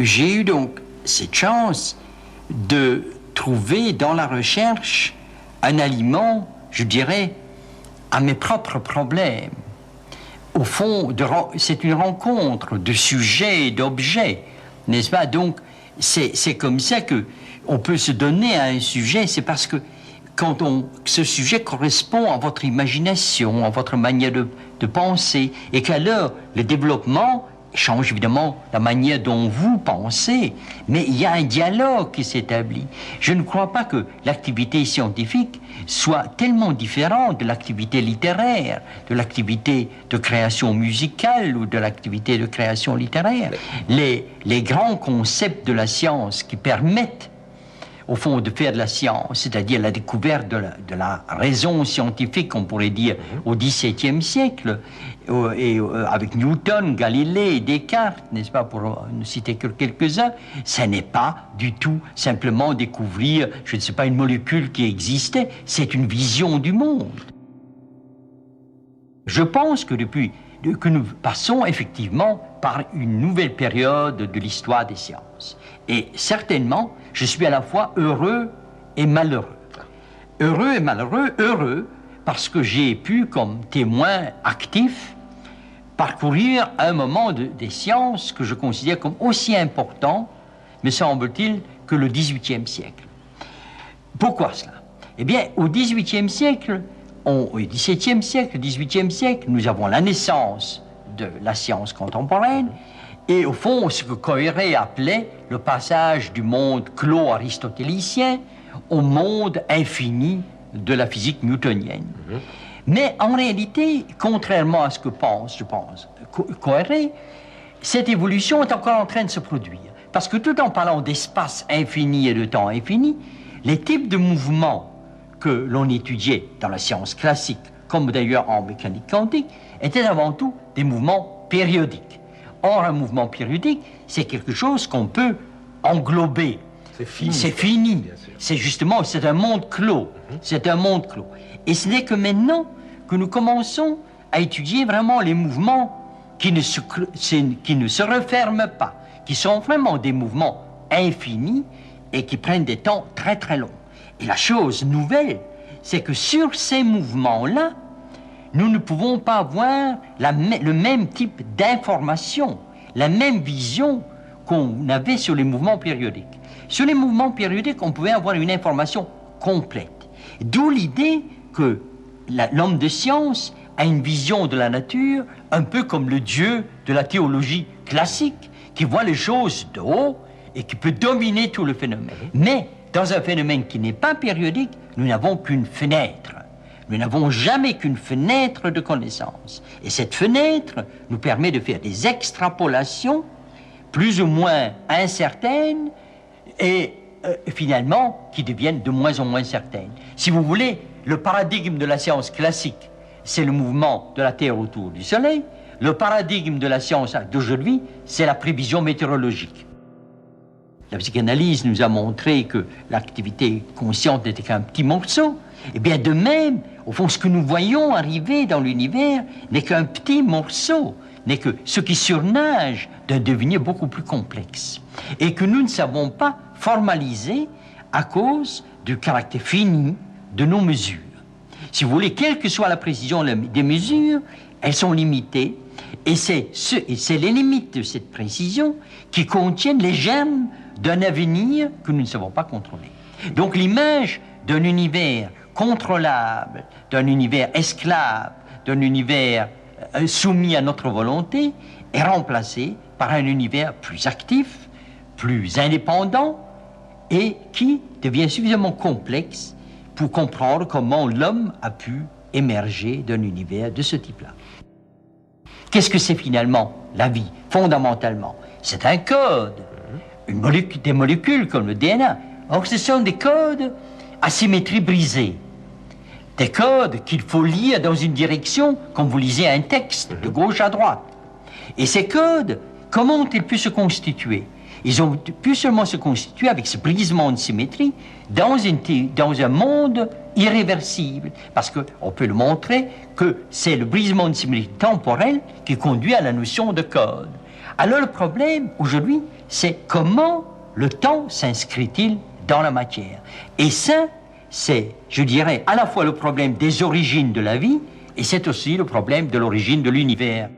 j'ai eu donc cette chance de trouver dans la recherche un aliment, je dirais, à mes propres problèmes. Au fond, c'est une rencontre de sujets et d'objets, n'est-ce pas? Donc, c'est comme ça qu'on peut se donner à un sujet, c'est parce que quand ce sujet correspond à votre imagination, à votre manière de penser, et qu'alors le développement change évidemment la manière dont vous pensez, mais il y a un dialogue qui s'établit. Je ne crois pas que l'activité scientifique soit tellement différente de l'activité littéraire, de l'activité de création musicale ou de l'activité de création littéraire. Les grands concepts de la science qui permettent au fond, de faire de la science, c'est-à-dire la découverte de la raison scientifique, on pourrait dire, au XVIIe siècle, avec Newton, Galilée, Descartes, n'est-ce pas, pour ne citer que quelques-uns, ce n'est pas du tout simplement découvrir, je ne sais pas, une molécule qui existait, c'est une vision du monde. Je pense que que nous passons effectivement par une nouvelle période de l'histoire des sciences. Et certainement, je suis à la fois heureux et malheureux. Heureux et malheureux, heureux parce que j'ai pu, comme témoin actif, parcourir un moment des sciences que je considère comme aussi important, me semble-t-il, que le XVIIIe siècle. Pourquoi cela? Eh bien, au XVIIIe siècle, au XVIIe siècle, au XVIIIe siècle, nous avons la naissance de la science contemporaine et au fond, ce que Coiré appelait le passage du monde clos aristotélicien au monde infini de la physique newtonienne. Mais en réalité, contrairement à ce que je pense, Coiré, cette évolution est encore en train de se produire. Parce que tout en parlant d'espace infini et de temps infini, les types de mouvements que l'on étudiait dans la science classique, comme d'ailleurs en mécanique quantique, étaient avant tout des mouvements périodiques. Or, un mouvement périodique, c'est quelque chose qu'on peut englober. C'est fini. C'est fini. C'est justement, c'est un monde clos. C'est un monde clos. Et ce n'est que maintenant que nous commençons à étudier vraiment les mouvements qui ne se referment pas, qui sont vraiment des mouvements infinis et qui prennent des temps très très longs. Et la chose nouvelle, c'est que sur ces mouvements-là, nous ne pouvons pas avoir le même type d'information, la même vision qu'on avait sur les mouvements périodiques. Sur les mouvements périodiques, on pouvait avoir une information complète. D'où l'idée que l'homme de science a une vision de la nature un peu comme le Dieu de la théologie classique, qui voit les choses de haut et qui peut dominer tout le phénomène. Mais dans un phénomène qui n'est pas périodique, nous n'avons qu'une fenêtre. Nous n'avons jamais qu'une fenêtre de connaissance. Et cette fenêtre nous permet de faire des extrapolations plus ou moins incertaines et finalement qui deviennent de moins en moins certaines. Si vous voulez, le paradigme de la science classique, c'est le mouvement de la Terre autour du Soleil. Le paradigme de la science d'aujourd'hui, c'est la prévision météorologique. La psychanalyse nous a montré que l'activité consciente n'était qu'un petit morceau. Eh bien, de même, au fond, ce que nous voyons arriver dans l'univers n'est qu'un petit morceau, n'est que ce qui surnage d'un devenir beaucoup plus complexe et que nous ne savons pas formaliser à cause du caractère fini de nos mesures. Si vous voulez, quelle que soit la précision des mesures, elles sont limitées et c'est les limites de cette précision qui contiennent les germes d'un avenir que nous ne savons pas contrôler. Donc l'image d'un univers contrôlable, d'un univers esclave, d'un univers soumis à notre volonté, est remplacée par un univers plus actif, plus indépendant, et qui devient suffisamment complexe pour comprendre comment l'homme a pu émerger d'un univers de ce type-là. Qu'est-ce que c'est finalement la vie, fondamentalement? C'est un code, des molécules comme le DNA. Or, ce sont des codes à symétrie brisée. Des codes qu'il faut lire dans une direction, comme vous lisez un texte, de gauche à droite. Et ces codes, comment ont-ils pu se constituer? Ils ont pu seulement se constituer avec ce brisement de symétrie dans un monde irréversible. Parce qu'on peut le montrer que c'est le brisement de symétrie temporelle qui conduit à la notion de code. Alors le problème aujourd'hui, c'est comment le temps s'inscrit-il dans la matière. Et ça, c'est, je dirais, à la fois le problème des origines de la vie, et c'est aussi le problème de l'origine de l'univers.